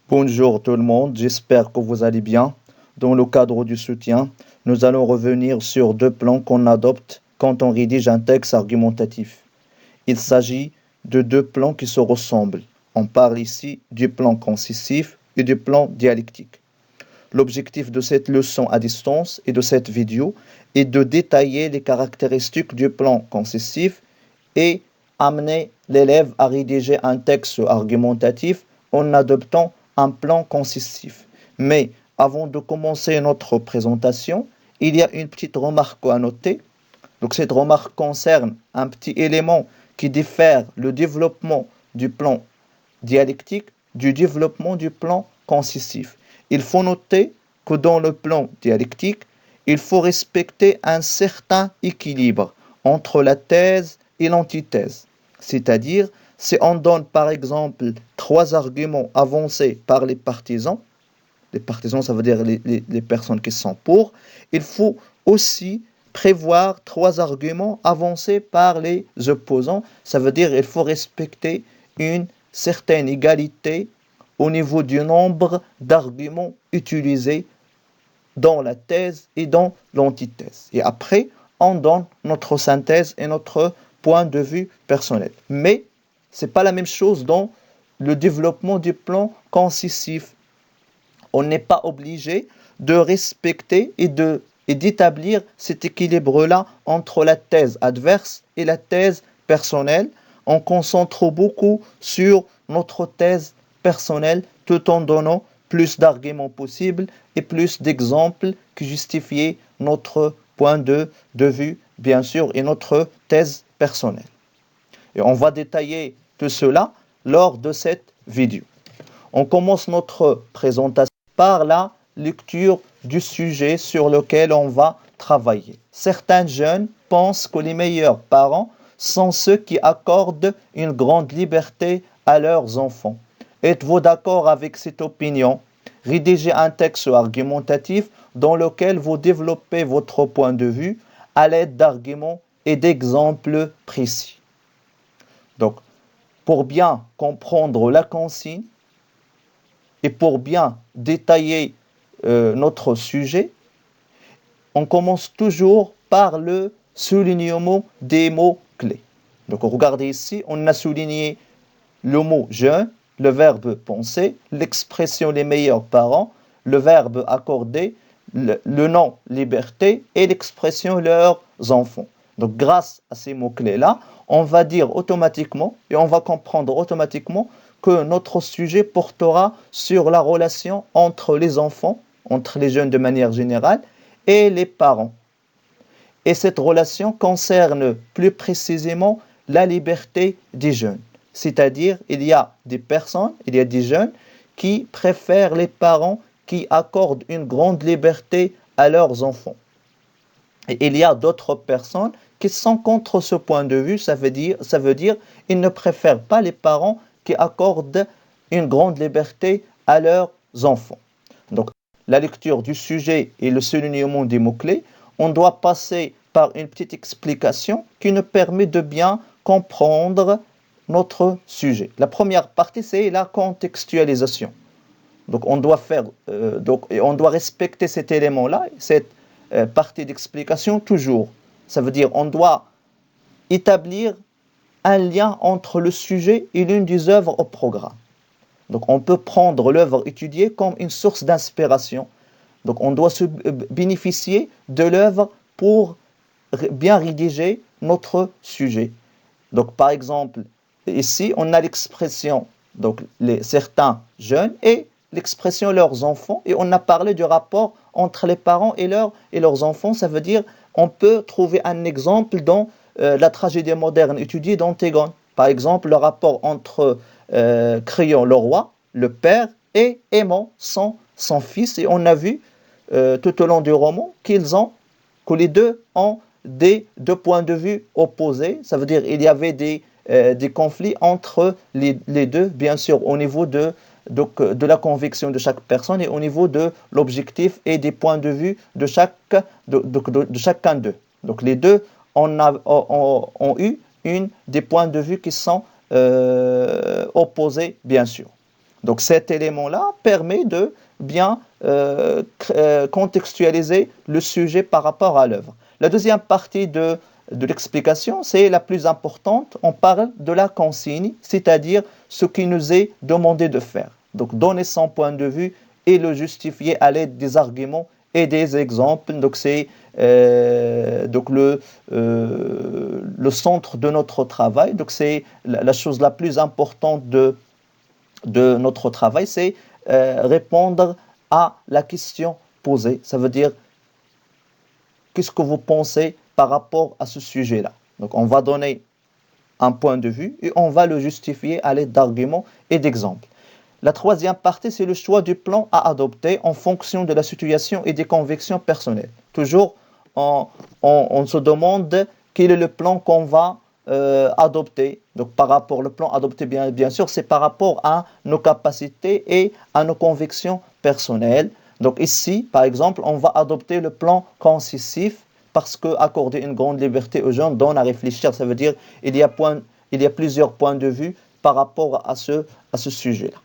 Bonjour tout le monde, j'espère que vous allez bien. Dans le cadre du soutien, nous allons revenir sur deux plans qu'on adopte quand on rédige un texte argumentatif. Il s'agit de deux plans qui se ressemblent. On parle ici du plan consistif et du plan dialectique. L'objectif de cette leçon à distance et de cette vidéo est de détailler les caractéristiques du plan consistif et amener l'élève à rédiger un texte argumentatif en adoptant un plan consistif. Mais avant de commencer notre présentation, il y a une petite remarque à noter. Donc cette remarque concerne un petit élément qui diffère le développement du plan dialectique du développement du plan consistif. Il faut noter que dans le plan dialectique, il faut respecter un certain équilibre entre la thèse et l'antithèse. C'est-à-dire, si on donne par exemple trois arguments avancés par les partisans ça veut dire les personnes qui sont pour, il faut aussi prévoir trois arguments avancés par les opposants, ça veut dire qu'il faut respecter une certaine égalité au niveau du nombre d'arguments utilisés dans la thèse et dans l'antithèse. Et après, on donne notre synthèse et notre point de vue personnel. Mais ce n'est pas la même chose dans le développement du plan consistif. On n'est pas obligé de respecter et d'établir cet équilibre-là entre la thèse adverse et la thèse personnelle. On concentre beaucoup sur notre thèse personnelle tout en donnant plus d'arguments possibles et plus d'exemples qui justifient notre point de vue, bien sûr, et notre thèse personnelle. Et on va détailler tout cela lors de cette vidéo. On commence notre présentation par la lecture du sujet sur lequel on va travailler. Certains jeunes pensent que les meilleurs parents sont ceux qui accordent une grande liberté à leurs enfants. Êtes-vous d'accord avec cette opinion? Rédigez un texte argumentatif dans lequel vous développez votre point de vue à l'aide d'arguments et d'exemples précis. Donc, pour bien comprendre la consigne et pour bien détailler notre sujet, on commence toujours par le soulignement des mots-clés. Donc, regardez ici, on a souligné le mot « jeune », le verbe « penser », l'expression « les meilleurs parents », le verbe « accorder », le nom « liberté » et l'expression « leurs enfants ». Donc, grâce à ces mots-clés-là, on va dire automatiquement et on va comprendre automatiquement que notre sujet portera sur la relation entre les enfants, entre les jeunes de manière générale, et les parents. Et cette relation concerne plus précisément la liberté des jeunes. C'est-à-dire, il y a des personnes, il y a des jeunes qui préfèrent les parents qui accordent une grande liberté à leurs enfants. Et il y a d'autres personnes qui sont contre ce point de vue, ça veut dire ils ne préfèrent pas les parents qui accordent une grande liberté à leurs enfants. Donc, la lecture du sujet et le soulignement des mots-clés, on doit passer par une petite explication qui nous permet de bien comprendre notre sujet. La première partie, c'est la contextualisation. Donc, on doit respecter cet élément-là, cette partie d'explication toujours. Ça veut dire on doit établir un lien entre le sujet et l'une des œuvres au programme. Donc, on peut prendre l'œuvre étudiée comme une source d'inspiration. Donc, on doit se bénéficier de l'œuvre pour bien rédiger notre sujet. Donc, par exemple, ici, on a l'expression, donc certains jeunes et l'expression leurs enfants, et on a parlé du rapport entre les parents et leurs enfants. Ça veut dire, on peut trouver un exemple dans la tragédie moderne étudiée d'Antigone. Par exemple, le rapport entre Créon, le roi, le père, et Aimant, son fils. Et on a vu tout au long du roman que les deux ont des deux points de vue opposés. Ça veut dire qu'il y avait des conflits entre les deux, bien sûr, au niveau de la conviction de chaque personne et au niveau de l'objectif et des points de vue de chacun d'eux. Donc les deux ont eu des points de vue qui sont opposés, bien sûr. Donc cet élément-là permet de bien contextualiser le sujet par rapport à l'œuvre. La deuxième partie de l'explication, c'est la plus importante. On parle de la consigne, c'est-à-dire ce qui nous est demandé de faire. Donc donner son point de vue et le justifier à l'aide des arguments et des exemples. Donc c'est le centre de notre travail. Donc c'est la chose la plus importante de notre travail, c'est répondre à la question posée. Ça veut dire, qu'est-ce que vous pensez par rapport à ce sujet-là? Donc on va donner un point de vue et on va le justifier à l'aide d'arguments et d'exemples. La troisième partie, c'est le choix du plan à adopter en fonction de la situation et des convictions personnelles. Toujours, on se demande quel est le plan qu'on va adopter. Donc, par rapport au plan adopté, bien sûr, c'est par rapport à nos capacités et à nos convictions personnelles. Donc, ici, par exemple, on va adopter le plan consistif parce qu'accorder une grande liberté aux jeunes donne à réfléchir. Ça veut dire qu'il y a plusieurs points de vue par rapport à ce sujet-là.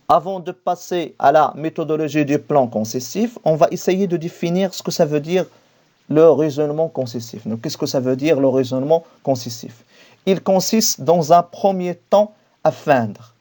Avant de passer à la méthodologie du plan concessif, on va essayer de définir ce que ça veut dire le raisonnement concessif. Donc, qu'est-ce que ça veut dire le raisonnement concessif? Il consiste dans un premier temps à feindre.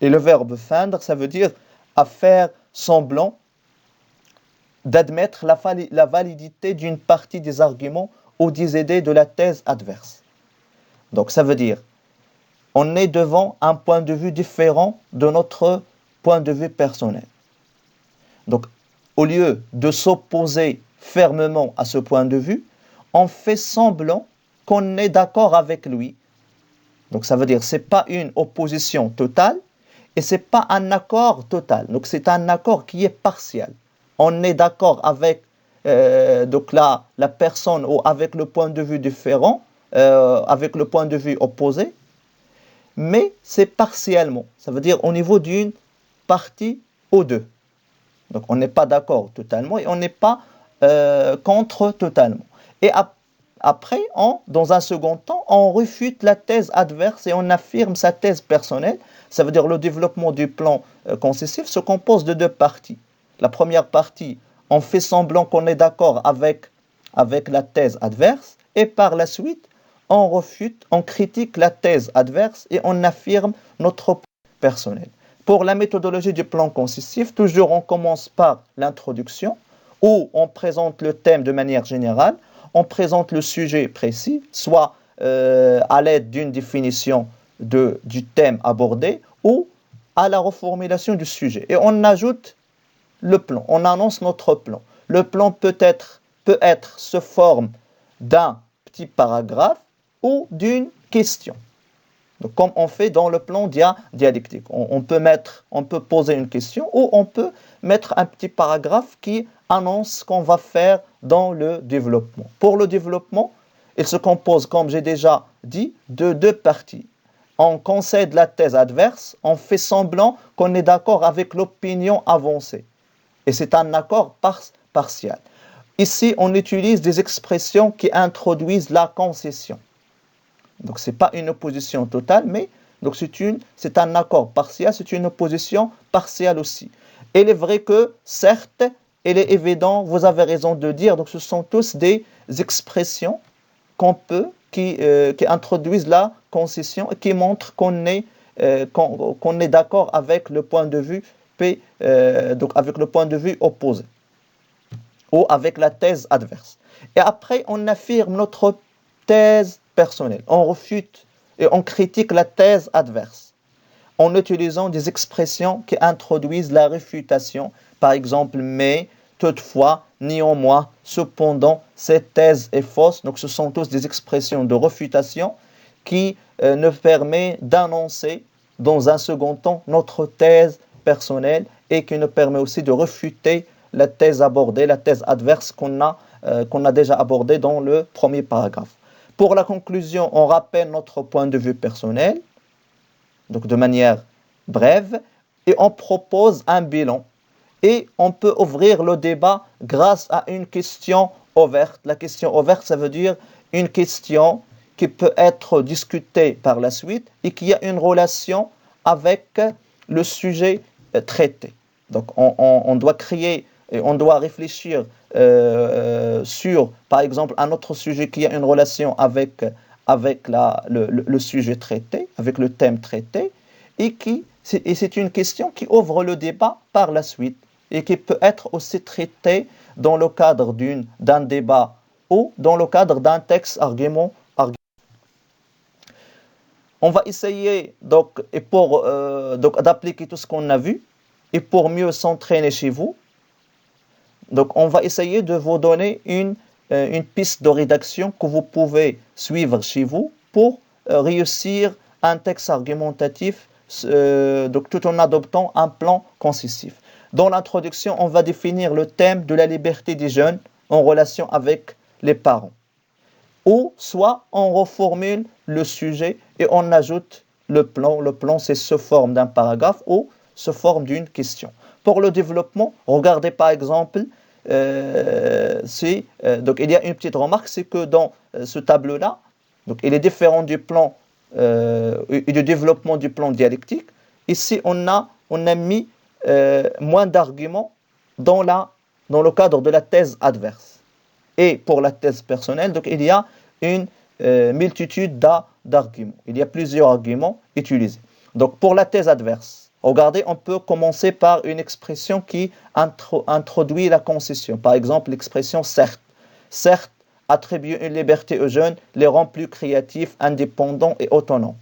Et le verbe feindre, ça veut dire à faire semblant d'admettre la validité d'une partie des arguments ou des idées de la thèse adverse. Donc, ça veut dire on est devant un point de vue différent de notre point de vue personnel. Donc, au lieu de s'opposer fermement à ce point de vue, on fait semblant qu'on est d'accord avec lui. Donc, ça veut dire que ce n'est pas une opposition totale et ce n'est pas un accord total. Donc, c'est un accord qui est partiel. On est d'accord avec la personne ou avec le point de vue différent, avec le point de vue opposé, mais c'est partiellement. Ça veut dire au niveau d'une partie ou deux. Donc on n'est pas d'accord totalement et on n'est pas contre totalement. Et après, dans un second temps, on refute la thèse adverse et on affirme sa thèse personnelle. Ça veut dire le développement du plan concessif se compose de deux parties. La première partie, on fait semblant qu'on est d'accord avec la thèse adverse et par la suite, on refute, on critique la thèse adverse et on affirme notre personnel. Pour la méthodologie du plan concessif, toujours on commence par l'introduction où on présente le thème de manière générale, on présente le sujet précis, soit à l'aide d'une définition du thème abordé ou à la reformulation du sujet. Et on ajoute le plan, on annonce notre plan. Le plan peut être sous forme d'un petit paragraphe ou d'une question. Donc, comme on fait dans le plan dialectique. On peut poser une question ou on peut mettre un petit paragraphe qui annonce ce qu'on va faire dans le développement. Pour le développement, il se compose, comme j'ai déjà dit, de deux parties. On concède la thèse adverse, on fait semblant qu'on est d'accord avec l'opinion avancée. Et c'est un accord partiel. Ici, on utilise des expressions qui introduisent la concession. Donc, ce n'est pas une opposition totale, mais donc c'est un accord partiel, c'est une opposition partielle aussi. Et il est vrai que, certes, il est évident, vous avez raison de dire, donc ce sont tous des expressions qui introduisent la concession et qui montrent qu'on est d'accord avec le point de vue donc avec le point de vue opposé ou avec la thèse adverse. Et après, on affirme notre thèse personnelle. On refute et on critique la thèse adverse en utilisant des expressions qui introduisent la réfutation. Par exemple, mais, toutefois, néanmoins, cependant, cette thèse est fausse. Donc, ce sont tous des expressions de réfutation qui nous permettent d'annoncer dans un second temps notre thèse personnelle et qui nous permet aussi de refuter la thèse abordée, la thèse adverse qu'on a déjà abordée dans le premier paragraphe. Pour la conclusion, on rappelle notre point de vue personnel, donc de manière brève, et on propose un bilan. Et on peut ouvrir le débat grâce à une question ouverte. La question ouverte, ça veut dire une question qui peut être discutée par la suite et qui a une relation avec le sujet traité. Donc on doit créer, on doit réfléchir sur, par exemple, un autre sujet qui a une relation avec le sujet traité, avec le thème traité, et c'est une question qui ouvre le débat par la suite et qui peut être aussi traitée dans le cadre d'un débat ou dans le cadre d'un texte argument. On va essayer donc d'appliquer tout ce qu'on a vu et pour mieux s'entraîner chez vous. Donc on va essayer de vous donner une piste de rédaction que vous pouvez suivre chez vous pour réussir un texte argumentatif donc tout en adoptant un plan concisif. Dans l'introduction, on va définir le thème de la liberté des jeunes en relation avec les parents. Ou soit on reformule le sujet et on ajoute le plan. Le plan, c'est sous forme d'un paragraphe ou sous forme d'une question. Pour le développement, regardez par exemple, donc il y a une petite remarque, c'est que dans ce tableau-là, donc il est différent du plan et du développement du plan dialectique. Ici, on a mis moins d'arguments dans le cadre de la thèse adverse. Et pour la thèse personnelle, donc il y a une multitude d'arguments. Il y a plusieurs arguments utilisés. Donc pour la thèse adverse, regardez, on peut commencer par une expression qui introduit la concession. Par exemple, l'expression certes. Certes, attribuer une liberté aux jeunes les rend plus créatifs, indépendants et autonomes.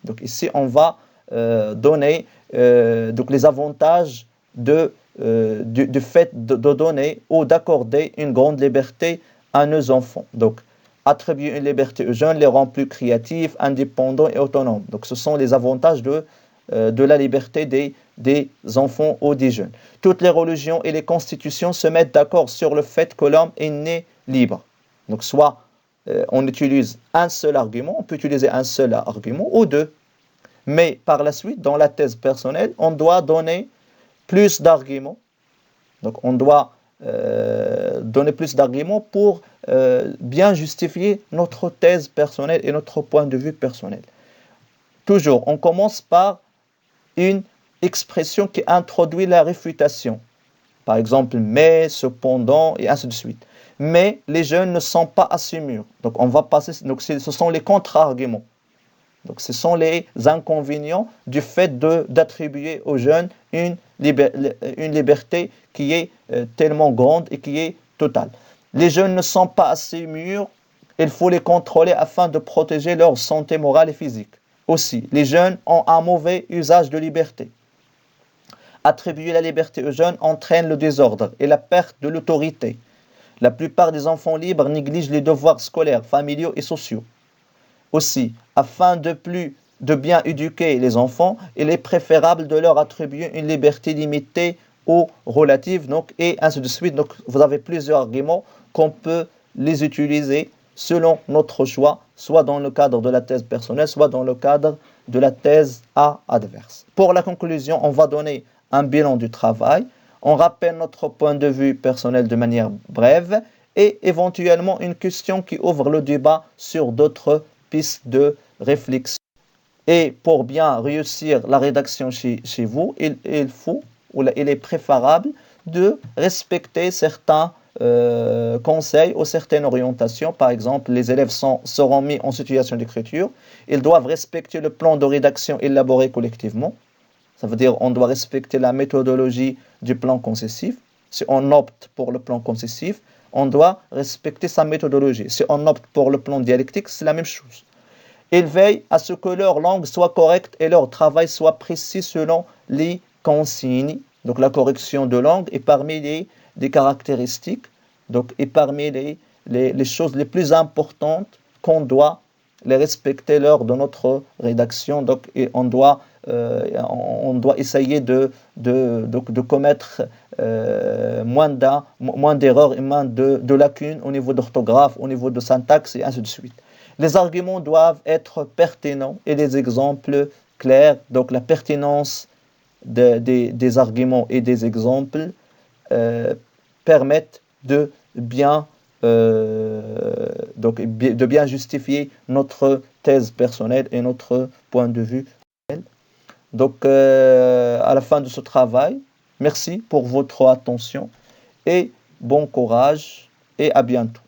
Donc ici, on va donner donc les avantages du fait de donner ou d'accorder une grande liberté à nos enfants. Donc, attribuer une liberté aux jeunes les rend plus créatifs, indépendants et autonomes. Donc, ce sont les avantages de la liberté des enfants ou des jeunes. Toutes les religions et les constitutions se mettent d'accord sur le fait que l'homme est né libre. Donc, soit on utilise un seul argument, on peut utiliser un seul argument ou deux. Mais par la suite, dans la thèse personnelle, on doit donner plus d'arguments. Donc on doit donner plus d'arguments pour bien justifier notre thèse personnelle et notre point de vue personnel. Toujours, on commence par une expression qui introduit la réfutation. Par exemple, mais, cependant, et ainsi de suite. Mais les jeunes ne sont pas assez mûrs. Donc on va passer, donc ce sont les contre-arguments. Donc ce sont les inconvénients du fait d'attribuer aux jeunes une liberté qui est tellement grande et qui est totale. Les jeunes ne sont pas assez mûrs, il faut les contrôler afin de protéger leur santé morale et physique. Aussi, les jeunes ont un mauvais usage de liberté. Attribuer la liberté aux jeunes entraîne le désordre et la perte de l'autorité. La plupart des enfants libres négligent les devoirs scolaires, familiaux et sociaux. Aussi, afin de bien éduquer les enfants, il est préférable de leur attribuer une liberté limitée ou relative, donc, et ainsi de suite. Donc, vous avez plusieurs arguments qu'on peut les utiliser selon notre choix, soit dans le cadre de la thèse personnelle, soit dans le cadre de la thèse adverse. Pour la conclusion, on va donner un bilan du travail, on rappelle notre point de vue personnel de manière brève et éventuellement une question qui ouvre le débat sur d'autres pistes de réflexion. Et pour bien réussir la rédaction chez vous, il est préférable de respecter certains conseils ou certaines orientations. Par exemple, les élèves seront mis en situation d'écriture. Ils doivent respecter le plan de rédaction élaboré collectivement. Ça veut dire qu'on doit respecter la méthodologie du plan concessif. Si on opte pour le plan concessif, on doit respecter sa méthodologie. Si on opte pour le plan dialectique, c'est la même chose. Ils veillent à ce que leur langue soit correcte et leur travail soit précis selon les consignes. Donc la correction de langue est parmi des caractéristiques, donc est parmi les choses les plus importantes qu'on doit les respecter lors de notre rédaction. Donc et on doit essayer de commettre moins d'erreurs et moins de lacunes au niveau d'orthographe, au niveau de syntaxe et ainsi de suite. Les arguments doivent être pertinents et les exemples clairs. Donc la pertinence des arguments et des exemples permettent de bien justifier notre thèse personnelle et notre point de vue. Donc, à la fin de ce travail, merci pour votre attention et bon courage et à bientôt.